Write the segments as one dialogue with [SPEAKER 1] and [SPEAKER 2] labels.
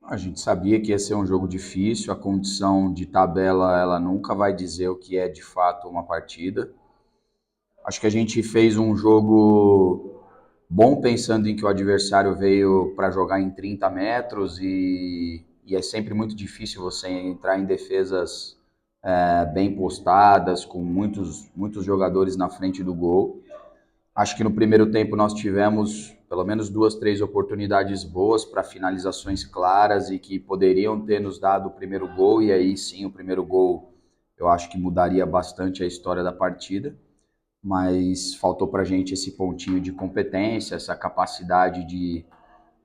[SPEAKER 1] A gente sabia que ia ser um jogo difícil, a condição de tabela ela nunca vai dizer o que é de fato uma partida. Acho que a gente fez um jogo bom pensando em que o adversário veio para jogar em 30 metros e é sempre muito difícil você entrar em defesas bem postadas, com muitos jogadores na frente do gol. Acho que no primeiro tempo nós tivemos pelo menos duas, três oportunidades boas para finalizações claras e que poderiam ter nos dado o primeiro gol, e aí sim, o primeiro gol eu acho que mudaria bastante a história da partida, mas faltou para a gente esse pontinho de competência, essa capacidade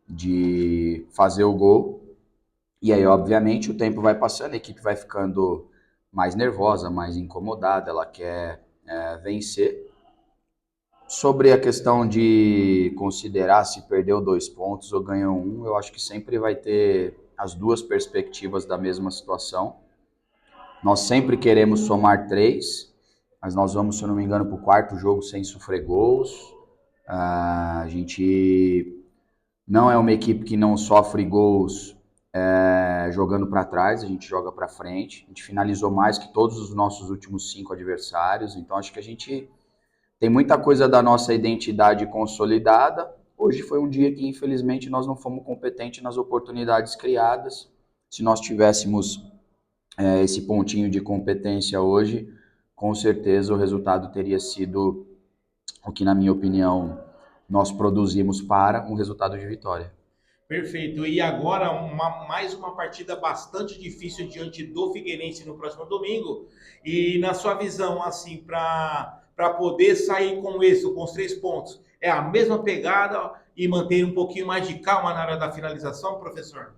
[SPEAKER 1] de fazer o gol. E aí, obviamente, o tempo vai passando, a equipe vai ficando mais nervosa, mais incomodada, ela quer vencer. Sobre a questão de considerar se perdeu 2 pontos ou ganhou um, eu acho que sempre vai ter as duas perspectivas da mesma situação. Nós sempre queremos somar 3, mas nós vamos, se eu não me engano, para o quarto jogo sem sofrer gols. A gente não é uma equipe que não sofre gols jogando para trás, a gente joga para frente. A gente finalizou mais que todos os nossos últimos 5 adversários, então acho que a gente tem muita coisa da nossa identidade consolidada. Hoje foi um dia que, infelizmente, nós não fomos competentes nas oportunidades criadas. Se nós tivéssemos esse pontinho de competência hoje, com certeza o resultado teria sido o que, na minha opinião, nós produzimos para um resultado de vitória.
[SPEAKER 2] Perfeito. E agora mais uma partida bastante difícil diante do Figueirense no próximo domingo. E na sua visão, assim, para poder sair com isso, com os 3 pontos, é a mesma pegada e manter um pouquinho mais de calma na hora da finalização, professor?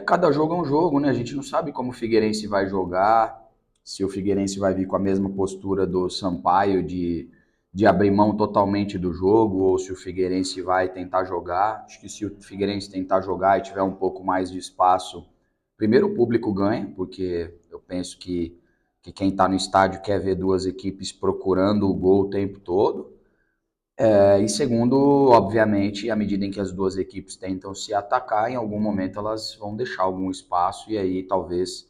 [SPEAKER 1] Cada jogo é um jogo, né? A gente não sabe como o Figueirense vai jogar, se o Figueirense vai vir com a mesma postura do Sampaio de abrir mão totalmente do jogo, ou se o Figueirense vai tentar jogar. Acho que se o Figueirense tentar jogar e tiver um pouco mais de espaço, primeiro o público ganha, porque eu penso que quem está no estádio quer ver duas equipes procurando o gol o tempo todo. E segundo, obviamente, à medida em que as duas equipes tentam se atacar, em algum momento elas vão deixar algum espaço e aí talvez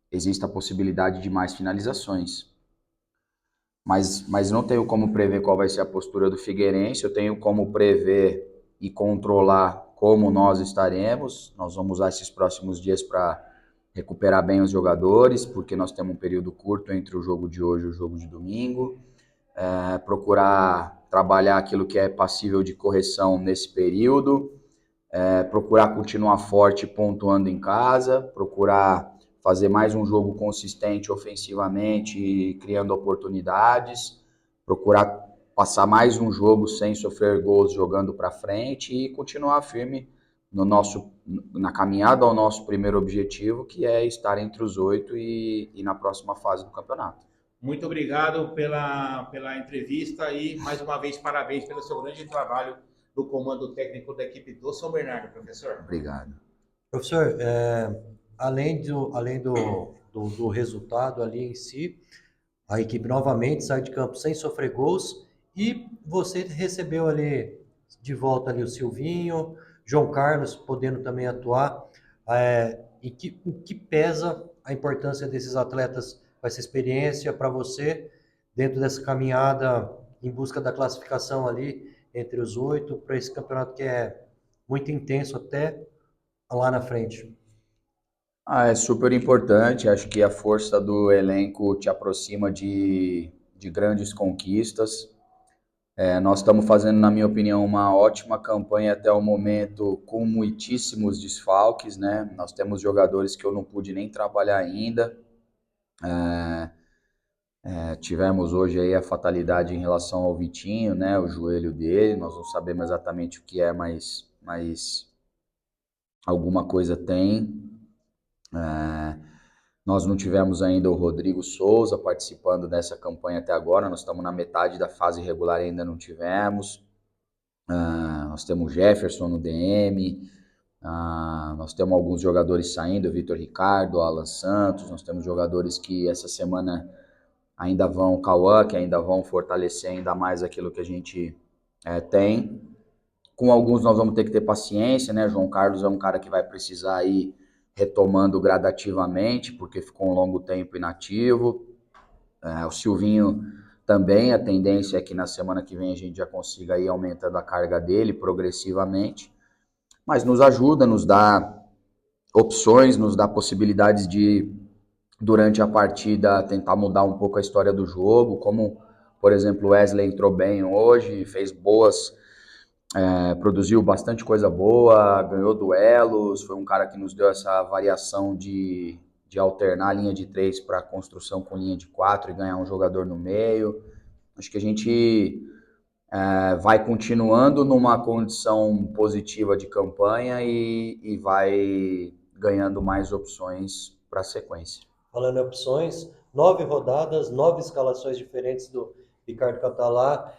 [SPEAKER 1] exista a possibilidade de mais finalizações. Mas não tenho como prever qual vai ser a postura do Figueirense, eu tenho como prever e controlar como nós estaremos. Nós vamos usar esses próximos dias para recuperar bem os jogadores, porque nós temos um período curto entre o jogo de hoje e o jogo de domingo. Procurar trabalhar aquilo que é passível de correção nesse período, procurar continuar forte pontuando em casa, procurar fazer mais um jogo consistente ofensivamente, criando oportunidades, procurar passar mais um jogo sem sofrer gols jogando para frente e continuar firme na caminhada ao nosso primeiro objetivo, que é estar entre os 8 e na próxima fase do campeonato.
[SPEAKER 2] Muito obrigado pela entrevista e, mais uma vez, parabéns pelo seu grande trabalho do comando técnico da equipe do São Bernardo, professor.
[SPEAKER 1] Obrigado.
[SPEAKER 3] Professor, além do resultado ali em si, a equipe novamente sai de campo sem sofrer gols e você recebeu ali de volta ali o Silvinho, João Carlos podendo também atuar. O que pesa a importância desses atletas com essa experiência para você dentro dessa caminhada em busca da classificação ali entre os 8 para esse campeonato que é muito intenso até lá na frente?
[SPEAKER 1] É super importante. Acho que a força do elenco te aproxima de grandes conquistas. Nós estamos fazendo, na minha opinião, uma ótima campanha até o momento, com muitíssimos desfalques, né? Nós temos jogadores que eu não pude nem trabalhar ainda. Tivemos hoje aí a fatalidade em relação ao Vitinho, né? O joelho dele, nós não sabemos exatamente o que é, mas alguma coisa tem. Nós não tivemos ainda o Rodrigo Souza participando dessa campanha até agora, nós estamos na metade da fase regular e ainda não tivemos. Nós temos Jefferson no DM, nós temos alguns jogadores saindo, o Vitor Ricardo, Alan Santos, nós temos jogadores que essa semana ainda vão, o Cauã, que ainda vão fortalecer ainda mais aquilo que a gente tem. Com alguns nós vamos ter que ter paciência, né? João Carlos é um cara que vai precisar ir retomando gradativamente, porque ficou um longo tempo inativo. O Silvinho também, a tendência é que na semana que vem a gente já consiga ir aumentando a carga dele progressivamente, mas nos ajuda, nos dá opções, nos dá possibilidades de, durante a partida, tentar mudar um pouco a história do jogo, como, por exemplo, o Wesley entrou bem hoje, fez boas, produziu bastante coisa boa, ganhou duelos, foi um cara que nos deu essa variação de alternar a linha de 3 para construção com linha de 4 e ganhar um jogador no meio. Acho que a gente vai continuando numa condição positiva de campanha e vai ganhando mais opções para a sequência.
[SPEAKER 3] Falando em opções, 9 rodadas, 9 escalações diferentes do Ricardo Catalá.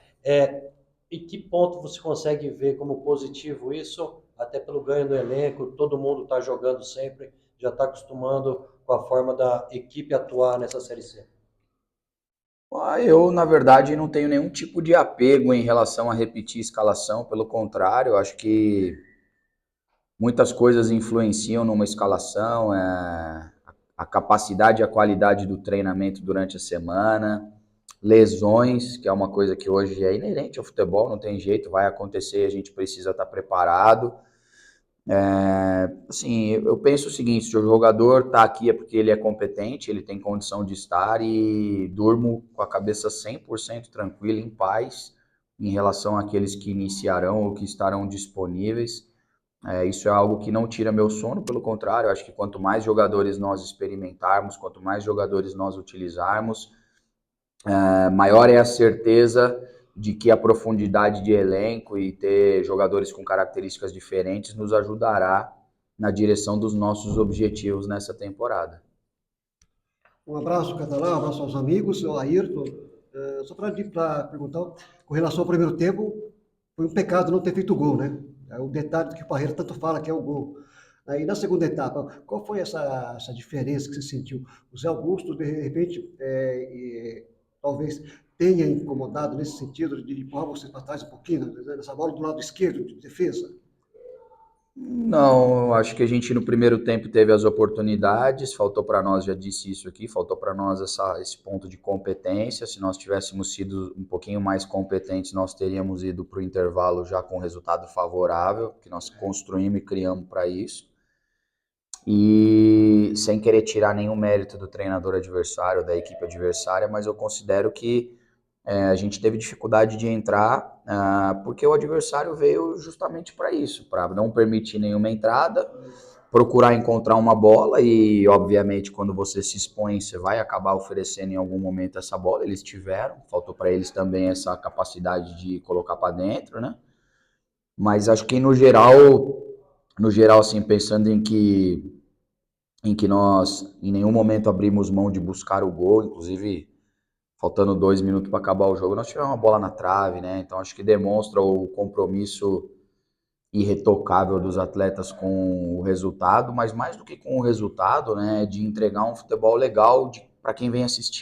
[SPEAKER 3] Em que ponto você consegue ver como positivo isso? Até pelo ganho do elenco, todo mundo está jogando sempre, já está acostumando com a forma da equipe atuar nessa Série C.
[SPEAKER 1] Eu, na verdade, não tenho nenhum tipo de apego em relação a repetir escalação, pelo contrário, acho que muitas coisas influenciam numa escalação, a capacidade e a qualidade do treinamento durante a semana, lesões, que é uma coisa que hoje é inerente ao futebol, não tem jeito, vai acontecer, a gente precisa estar preparado. Assim, eu penso o seguinte, se o jogador está aqui é porque ele é competente, ele tem condição de estar e durmo com a cabeça 100% tranquila, em paz, em relação àqueles que iniciarão ou que estarão disponíveis. Isso é algo que não tira meu sono, pelo contrário, acho que quanto mais jogadores nós experimentarmos, quanto mais jogadores nós utilizarmos, maior é a certeza de que a profundidade de elenco e ter jogadores com características diferentes nos ajudará na direção dos nossos objetivos nessa temporada.
[SPEAKER 4] Um abraço, Catalá, um abraço aos amigos, ao Ayrton. Só para perguntar, com relação ao primeiro tempo, foi um pecado não ter feito o gol, né? É o detalhe que o Parreira tanto fala, que é o gol. Aí na segunda etapa, qual foi essa diferença que você sentiu? O Zé Augusto, de repente, talvez tenha incomodado nesse sentido de empurrar vocês para trás um pouquinho, nessa bola do lado esquerdo de defesa?
[SPEAKER 1] Não, acho que a gente no primeiro tempo teve as oportunidades, faltou para nós, já disse isso aqui, faltou para nós esse ponto de competência. Se nós tivéssemos sido um pouquinho mais competentes, nós teríamos ido para o intervalo já com resultado favorável, que nós construímos e criamos para isso. E sem querer tirar nenhum mérito do treinador adversário, da equipe adversária, mas eu considero que a gente teve dificuldade de entrar, porque o adversário veio justamente para isso, para não permitir nenhuma entrada, procurar encontrar uma bola e, obviamente, quando você se expõe, você vai acabar oferecendo em algum momento essa bola. Eles tiveram, faltou para eles também essa capacidade de colocar para dentro, né? Mas acho que no geral, assim, pensando em que nós em nenhum momento abrimos mão de buscar o gol, inclusive faltando 2 minutos para acabar o jogo, nós tivemos uma bola na trave, né? Então acho que demonstra o compromisso irretocável dos atletas com o resultado, mas mais do que com o resultado, né, de entregar um futebol legal para quem vem assistir.